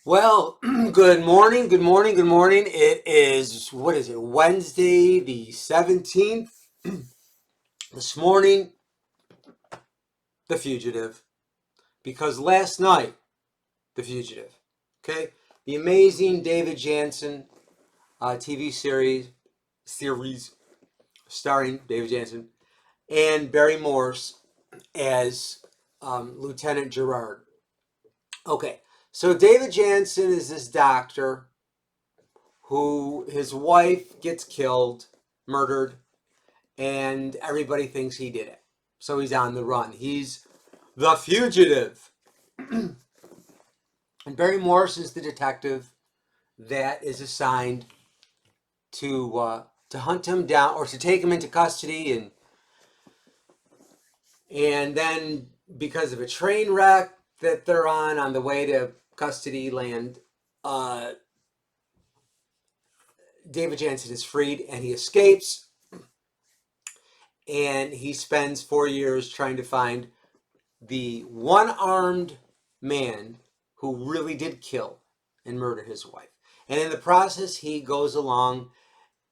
Well, good morning, good morning, good morning. It is, what is it, Wednesday the 17th. This morning, The Fugitive. Because last night, The Fugitive. Okay? The amazing David Janssen TV series starring David Janssen and Barry Morse as Lieutenant Gerard. Okay, so David Janssen is this doctor who his wife gets killed, murdered, and everybody thinks he did it. So he's on the run. He's the fugitive. And Barry Morse is the detective that is assigned to hunt him down or to take him into custody, and then because of a train wreck that they're on the way to custody land, uh, David Janssen is freed and he escapes, and he spends 4 years trying to find the one-armed man who really did kill and murder his wife. And in the process, he goes along,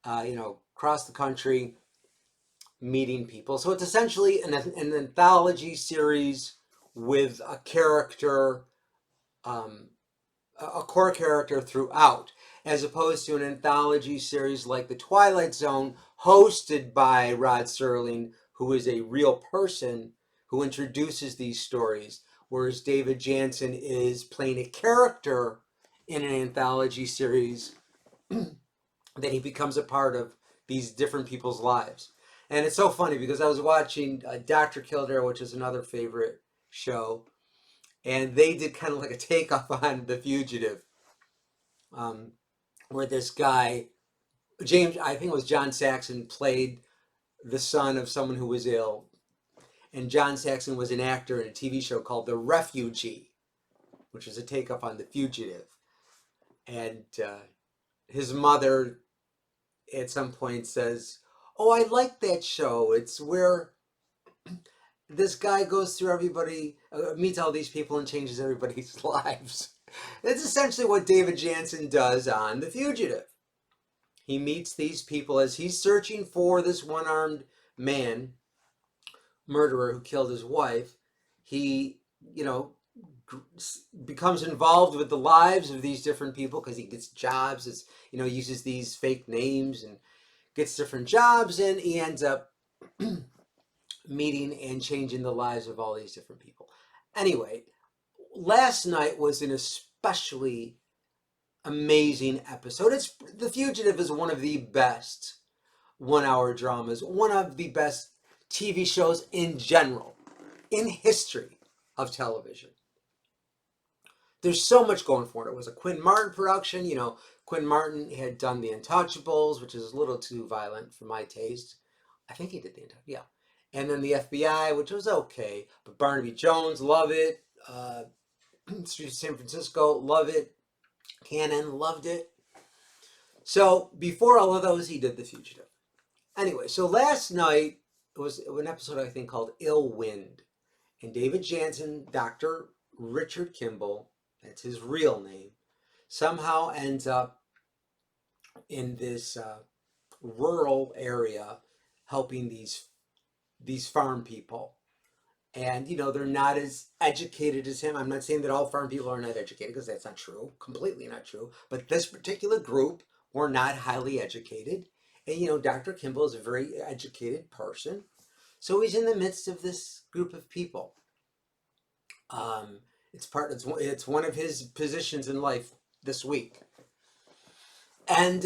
across the country, meeting people. So it's essentially an anthology series with a character, a core character throughout, as opposed to an anthology series like The Twilight Zone, hosted by Rod Serling, who is a real person who introduces these stories, whereas David Janssen is playing a character in an anthology series that he becomes a part of these different people's lives. And it's so funny because I was watching Dr. Kildare, which is another favorite show, and they did kind of like a takeoff on The Fugitive, where this guy, James, I think it was John Saxon, played the son of someone who was ill. And John Saxon was an actor in a TV show called The Refugee, which is a takeoff on The Fugitive. And his mother at some point says, "Oh, I like that show. It's where this guy goes through everybody, meets all these people and changes everybody's lives." That's essentially what David Janssen does on The Fugitive. He meets these people as he's searching for this one-armed man, murderer who killed his wife. He, becomes involved with the lives of these different people because he gets jobs. It's, uses these fake names and gets different jobs, and he ends up meeting and changing the lives of all these different people. Anyway, last night was an especially amazing episode. The Fugitive is one of the best 1 hour dramas, one of the best TV shows in general, in history of television. There's so much going for it. It was a Quinn Martin production. Quinn Martin had done The Untouchables, which is a little too violent for my taste. I think he did The Untouchables, yeah. And then The FBI, which was okay. But Barnaby Jones, love it. Street of San Francisco, love it. Cannon, loved it. So before all of those, he did The Fugitive. Anyway, so last night it was an episode I think called Ill Wind. And David Janssen, Dr. Richard Kimball, that's his real name, somehow ends up in this rural area helping these farm people. And, they're not as educated as him. I'm not saying that all farm people are not educated, because that's not true, completely not true. But this particular group were not highly educated. And, Dr. Kimball is a very educated person. So he's in the midst of this group of people. It's one of his positions in life this week. And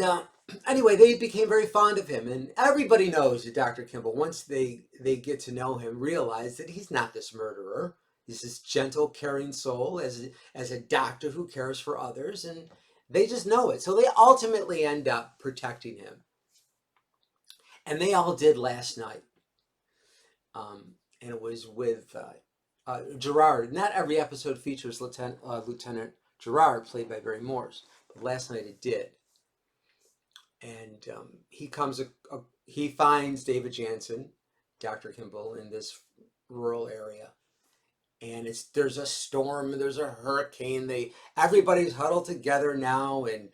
anyway, they became very fond of him, and everybody knows that Dr. Kimball, once they get to know him, realize that he's not this murderer. He's this gentle, caring soul as a doctor who cares for others, and they just know it. So they ultimately end up protecting him, and they all did last night. And it was with Gerard. Not every episode features Lieutenant Gerard, played by Barry Morse, but last night it did. And he finds David Janssen, Dr. Kimball, in this rural area, and there's a storm, there's a hurricane. Everybody's huddled together now, and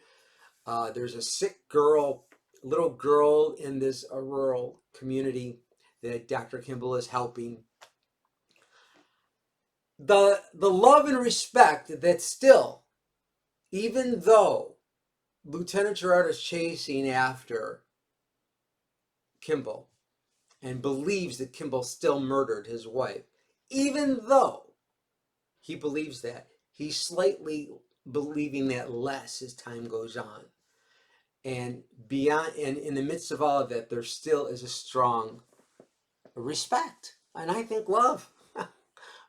there's a sick girl, little girl in this rural community that Dr. Kimball is helping. The love and respect that still, even though Lieutenant Gerard is chasing after Kimball and believes that Kimball still murdered his wife, even though he believes that, he's slightly believing that less as time goes on. And beyond, and in the midst of all of that, there still is a strong respect, and I think love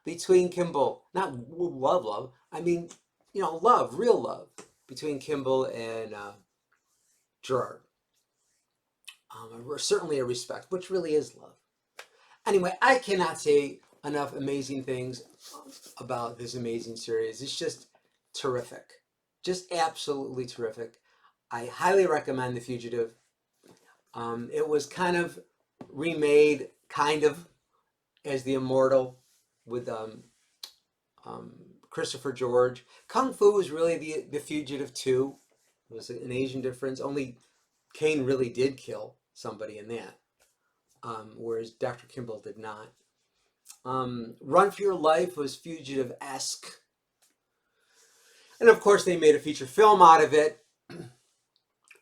between Kimball, not love, I mean, love, real love between Kimball and Gerard. Certainly a respect, which really is love. Anyway, I cannot say enough amazing things about this amazing series. It's just terrific, just absolutely terrific. I highly recommend The Fugitive. It was kind of remade, kind of, as The Immortal with Christopher George. Kung Fu was really the Fugitive 2. It was an Asian difference. Only Kane really did kill somebody in that, whereas Dr. Kimball did not. Run for Your Life was Fugitive-esque. And of course, they made a feature film out of it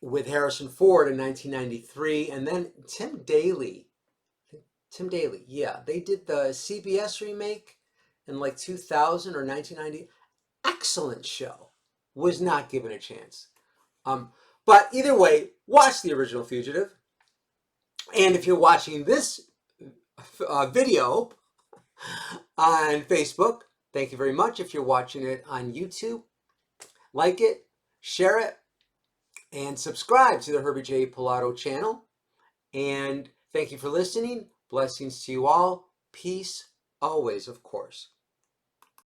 with Harrison Ford in 1993. And then Tim Daly, yeah, they did the CBS remake in like 2000 or 1990. Excellent show. Was not given a chance. But either way, watch the original Fugitive. And if you're watching this video on Facebook, thank you very much. If you're watching it on YouTube, like it, share it, and subscribe to the Herbie J. Pilato channel. And thank you for listening. Blessings to you all. Peace always, of course.